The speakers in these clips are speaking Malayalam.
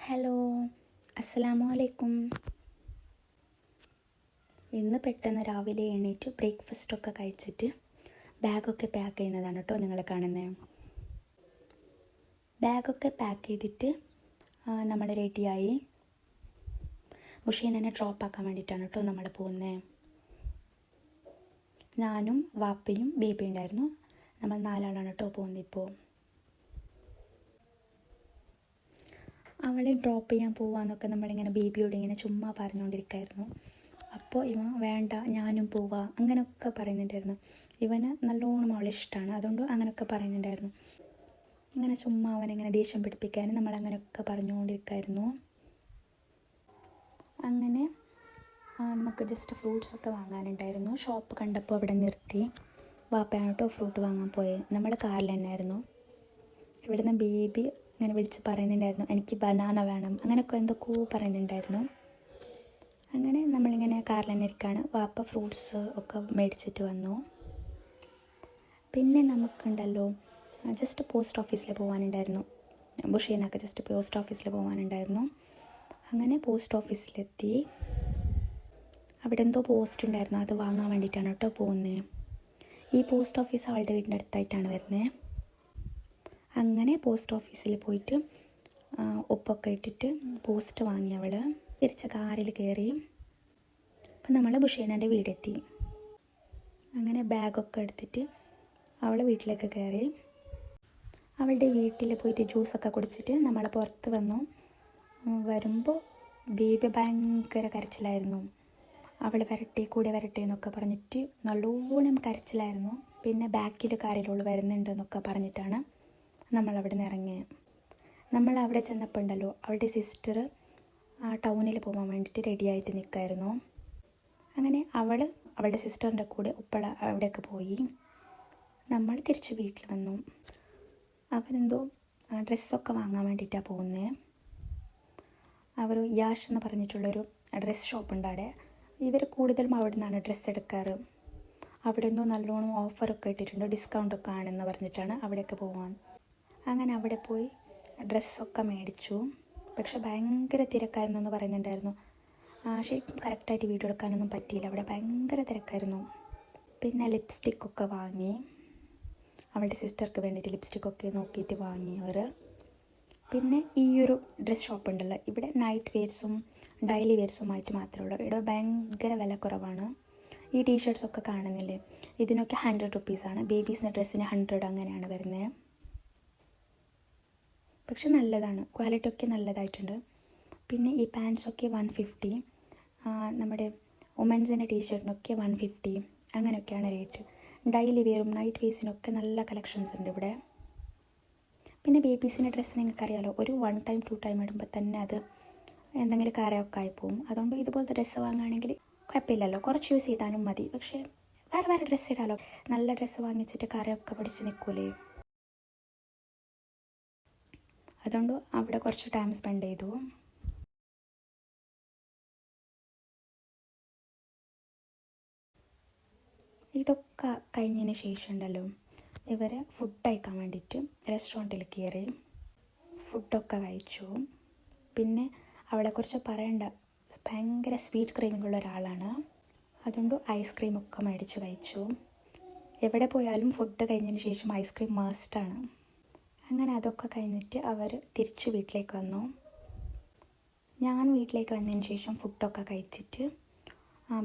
ഹലോ, അസ്സലാമു അലൈക്കും. ഇന്ന് പെട്ടെന്ന് രാവിലെ എണീറ്റ് ബ്രേക്ക്ഫാസ്റ്റൊക്കെ കഴിച്ചിട്ട് ബാഗൊക്കെ പാക്ക് ചെയ്യുന്നതാണ് കേട്ടോ നിങ്ങൾ കാണുന്നത്. ബാഗൊക്കെ പാക്ക് ചെയ്തിട്ട് നമ്മൾ റെഡിയായി മുഷീനെ ഡ്രോപ്പ് ആക്കാൻ വേണ്ടിയിട്ടാണ് കേട്ടോ നമ്മൾ പോകുന്നത്. ഞാനും വാപ്പയും ബേബി ഉണ്ടായിരുന്നു. നമ്മൾ 4 ആളാണ് കേട്ടോ പോകുന്നത്. ഇപ്പോൾ അവളെ ഡ്രോപ്പ് ചെയ്യാൻ പോവാന്നൊക്കെ നമ്മളിങ്ങനെ ബേബിയോട് ഇങ്ങനെ ചുമ്മാ പറഞ്ഞുകൊണ്ടിരിക്കുകയായിരുന്നു. അപ്പോൾ ഇവൻ വേണ്ട ഞാനും പോവാ അങ്ങനെയൊക്കെ പറയുന്നുണ്ടായിരുന്നു. ഇവന് നല്ലോണം അവളെ ഇഷ്ടമാണ്, അതുകൊണ്ട് അങ്ങനെയൊക്കെ പറയുന്നുണ്ടായിരുന്നു. ഇങ്ങനെ ചുമ്മാ അവനെങ്ങനെ ദേഷ്യം പിടിപ്പിക്കാനും നമ്മളങ്ങനെയൊക്കെ പറഞ്ഞുകൊണ്ടിരിക്കുകയായിരുന്നു. അങ്ങനെ നമുക്ക് ജസ്റ്റ് ഫ്രൂട്ട്സൊക്കെ വാങ്ങാനുണ്ടായിരുന്നു. ഷോപ്പ് കണ്ടപ്പോൾ അവിടെ നിർത്തി. വാപ്പയാണ് കേട്ടോ ഫ്രൂട്ട് വാങ്ങാൻ പോയത്. നമ്മൾ കാറിൽ തന്നെയായിരുന്നു. ഇവിടുന്ന് ബേബി ഇങ്ങനെ വിളിച്ച് പറയുന്നുണ്ടായിരുന്നു എനിക്ക് ബനാന വേണം, അങ്ങനെയൊക്കെ എന്തൊക്കെയോ പറയുന്നുണ്ടായിരുന്നു. അങ്ങനെ നമ്മളിങ്ങനെ കാറിൽ തന്നെ ഇരിക്കുകയാണ്. വാപ്പ ഫ്രൂട്ട്സ് ഒക്കെ മേടിച്ചിട്ട് വന്നു. പിന്നെ നമുക്കുണ്ടല്ലോ ജസ്റ്റ് പോസ്റ്റ് ഓഫീസിൽ പോകാനുണ്ടായിരുന്നു. ബുഷീനൊക്കെ ജസ്റ്റ് പോസ്റ്റ് ഓഫീസിൽ പോകാനുണ്ടായിരുന്നു. അങ്ങനെ പോസ്റ്റ് ഓഫീസിലെത്തി. അവിടെ എന്തോ പോസ്റ്റ് ഉണ്ടായിരുന്നു, അത് വാങ്ങാൻ വേണ്ടിയിട്ടാണ് കേട്ടോ പോകുന്നത്. ഈ പോസ്റ്റ് ഓഫീസ് അവളുടെ വീടിൻ്റെ അടുത്തായിട്ടാണ് വരുന്നത്. അങ്ങനെ പോസ്റ്റ് ഓഫീസിൽ പോയിട്ട് ഉപ്പൊക്കെ ഇട്ടിട്ട് പോസ്റ്റ് വാങ്ങി അവൾ. തിരിച്ച് കാറിൽ കയറി. അപ്പം നമ്മൾ ബുഷീനൻ്റെ വീടെത്തി. അങ്ങനെ ബാഗൊക്കെ എടുത്തിട്ട് അവൾ വീട്ടിലേക്ക് കയറി. അവളുടെ വീട്ടിൽ പോയിട്ട് ജ്യൂസൊക്കെ കുടിച്ചിട്ട് നമ്മൾ പുറത്ത് വന്നു. വരുമ്പോൾ ബേബി ഭയങ്കര കരച്ചിലായിരുന്നു. അവൾ വരട്ടെ കൂടെ വരട്ടെ എന്നൊക്കെ പറഞ്ഞിട്ട് നല്ലോണം കരച്ചിലായിരുന്നു. പിന്നെ ബാക്കിൽ കാറിലുള്ള വരുന്നുണ്ട് എന്നൊക്കെ പറഞ്ഞിട്ടാണ് നമ്മളവിടെ നിന്ന് ഇറങ്ങിയത്. നമ്മൾ അവിടെ ചെന്നപ്പോൾ ഉണ്ടല്ലോ അവളുടെ സിസ്റ്റർ ടൗണിൽ പോകാൻ വേണ്ടിയിട്ട് റെഡിയായിട്ട് നിൽക്കുമായിരുന്നു. അങ്ങനെ അവളുടെ സിസ്റ്ററിൻ്റെ കൂടെ ഉപ്പള അവിടെയൊക്കെ പോയി. നമ്മൾ തിരിച്ച് വീട്ടിൽ വന്നു. അവരെന്തോ ഡ്രസ്സൊക്കെ വാങ്ങാൻ വേണ്ടിയിട്ടാണ് പോകുന്നത്. അവർ യാഷ് എന്ന് പറഞ്ഞിട്ടുള്ളൊരു ഡ്രസ്സ് ഷോപ്പുണ്ട് അവിടെ. ഇവർ കൂടുതലും അവിടെ നിന്നാണ് ഡ്രസ്സ് എടുക്കാറ്. അവിടെ എന്തോ നല്ലോണം ഓഫറൊക്കെ ഇട്ടിട്ടുണ്ട്, ഡിസ്കൗണ്ടൊക്കെ ആണെന്ന് പറഞ്ഞിട്ടാണ് അവിടെയൊക്കെ പോകാൻ. അങ്ങനെ അവിടെ പോയി ഡ്രസ്സൊക്കെ മേടിച്ചു. പക്ഷെ ഭയങ്കര തിരക്കായിരുന്നു എന്ന് പറയുന്നുണ്ടായിരുന്നു. ശരിക്കും കറക്റ്റായിട്ട് വീഡിയോ എടുക്കാനൊന്നും പറ്റിയില്ല, അവിടെ ഭയങ്കര തിരക്കായിരുന്നു. പിന്നെ ലിപ്സ്റ്റിക്കൊക്കെ വാങ്ങി. അവളുടെ സിസ്റ്റർക്ക് വേണ്ടിയിട്ട് ലിപ്സ്റ്റിക്കൊക്കെ നോക്കിയിട്ട് വാങ്ങി അവർ. പിന്നെ ഈ ഒരു ഡ്രസ്സ് ഷോപ്പ് ഉണ്ടല്ലോ, ഇവിടെ നൈറ്റ് വെയർസും ഡെയിലി വെയർസുമായിട്ട് മാത്രമേ ഉള്ളൂ. ഇവിടെ ഭയങ്കര വില കുറവാണ്. ഈ ടീഷർട്ട്സൊക്കെ കാണുന്നില്ലേ, ഇതിനൊക്കെ 100 റുപ്പീസാണ്. ബേബീസിൻ്റെ ഡ്രസ്സിന് 100 അങ്ങനെയാണ് വരുന്നത്. പക്ഷെ നല്ലതാണ്, ക്വാളിറ്റി ഒക്കെ നല്ലതായിട്ടുണ്ട്. പിന്നെ ഈ പാൻസൊക്കെ 150, നമ്മുടെ വുമൻസിൻ്റെ ടീഷർട്ടിനൊക്കെ 150 അങ്ങനെയൊക്കെയാണ് റേറ്റ്. ഡെയിലി വെയറും നൈറ്റ് വെയർസിനൊക്കെ നല്ല കളക്ഷൻസ് ഉണ്ട് ഇവിടെ. പിന്നെ ബേബീസിൻ്റെ ഡ്രസ്സ് നിങ്ങൾക്കറിയാലോ, ഒരു 1 ടൈം 2 ടൈം ഇടുമ്പോൾ തന്നെ അത് എന്തെങ്കിലും കരയൊക്കെ ആയിപ്പോവും. അതുകൊണ്ട് ഇതുപോലത്തെ ഡ്രസ്സ് വാങ്ങുകയാണെങ്കിൽ കുഴപ്പമില്ലല്ലോ, കുറച്ച് യൂസ് ചെയ്താലും മതി. പക്ഷേ വേറെ ഡ്രസ്സ് ഇടാലോ. നല്ല ഡ്രസ്സ് വാങ്ങിച്ചിട്ട് കരയൊക്കെ പിടിച്ച് നിൽക്കൂലേ. അതുകൊണ്ട് അവിടെ കുറച്ച് ടൈം സ്പെൻഡ് ചെയ്തു. ഇതൊക്കെ കഴിഞ്ഞതിന് ശേഷം ഉണ്ടല്ലോ ഇവർ ഫുഡ് കഴിക്കാൻ വേണ്ടിയിട്ട് റെസ്റ്റോറൻറ്റിൽ കയറി. ഫുഡൊക്കെ കഴിച്ചു. പിന്നെ അവളെക്കുറിച്ച് പറയണ്ട, ഭയങ്കര സ്വീറ്റ് ക്രീമിങ്ങുള്ള ഒരാളാണ്. അതുകൊണ്ട് ഐസ്ക്രീമൊക്കെ മേടിച്ച് കഴിച്ചു. എവിടെ പോയാലും ഫുഡ് കഴിഞ്ഞതിന് ശേഷം ഐസ്ക്രീം മസ്റ്റാണ്. അങ്ങനെ അതൊക്കെ കഴിഞ്ഞിട്ട് അവർ തിരിച്ച് വീട്ടിലേക്ക് വന്നു. ഞാൻ വീട്ടിലേക്ക് വന്നതിന് ശേഷം ഫുഡൊക്കെ കഴിച്ചിട്ട്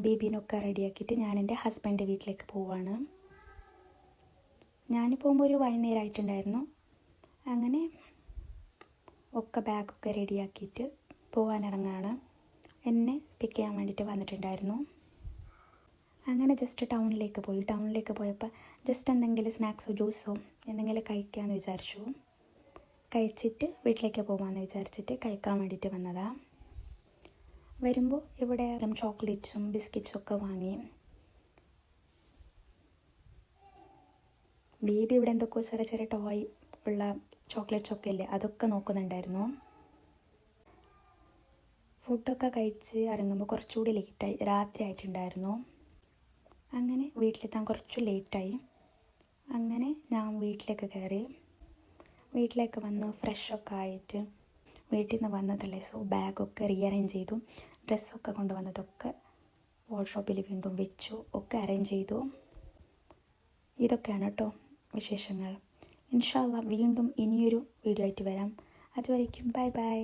ബേബീനൊക്കെ റെഡിയാക്കിയിട്ട് ഞാൻ എൻ്റെ ഹസ്ബൻഡ് വീട്ടിലേക്ക് പോവാണ്. ഞാൻ പോകുമ്പോൾ ഒരു വൈകുന്നേരമായിട്ടുണ്ടായിരുന്നു. അങ്ങനെ ഒക്കെ ബാഗൊക്കെ റെഡിയാക്കിയിട്ട് പോകാനിറങ്ങുകയാണ്. എന്നെ പിക്ക് ചെയ്യാൻ വേണ്ടിയിട്ട് വന്നിട്ടുണ്ടായിരുന്നു. അങ്ങനെ ജസ്റ്റ് ടൗണിലേക്ക് പോയി. ടൗണിലേക്ക് പോയപ്പോൾ ജസ്റ്റ് എന്തെങ്കിലും സ്നാക്സോ ജ്യൂസോ എന്തെങ്കിലും കഴിക്കാമെന്ന് വിചാരിച്ചു. കഴിച്ചിട്ട് വീട്ടിലേക്ക് പോകാമെന്ന് വിചാരിച്ചിട്ട് കഴിക്കാൻ വേണ്ടിയിട്ട് വന്നതാണ്. വരുമ്പോൾ ഇവിടെ ചോക്ലേറ്റ്സും ബിസ്ക്കറ്റ്സൊക്കെ വാങ്ങി. ബേബി ഇവിടെ എന്തൊക്കെയോ ചെറിയ ചെറിയ ടോയ് ഉള്ള ചോക്ലേറ്റ്സൊക്കെ ഇല്ലേ, അതൊക്കെ നോക്കുന്നുണ്ടായിരുന്നു. ഫുഡൊക്കെ കഴിച്ച് ഇറങ്ങുമ്പോൾ കുറച്ചുകൂടി ലേറ്റായി, രാത്രി ആയിട്ടുണ്ടായിരുന്നു. അങ്ങനെ വീട്ടിലെത്താൻ കുറച്ച് ലേറ്റായി. അങ്ങനെ ഞാൻ വീട്ടിലേക്ക് കയറി. വീട്ടിലേക്ക് വന്ന് ഫ്രഷൊക്കെ ആയിട്ട് വീട്ടിൽ നിന്ന് വന്നതല്ലേ, സോ ബാഗൊക്കെ റീഅറേഞ്ച് ചെയ്തു. ഡ്രസ്സൊക്കെ കൊണ്ടുവന്നതൊക്കെ വാൾഷോപ്പിൽ വീണ്ടും വെച്ചു, ഒക്കെ അറേഞ്ച് ചെയ്തു. ഇതൊക്കെയാണ് കേട്ടോ വിശേഷങ്ങൾ. ഇൻഷാ അല്ലാഹ് വീണ്ടും ഇനിയൊരു വീഡിയോ ആയിട്ട് വരാം. അതുവരേക്കും ബൈ ബൈ.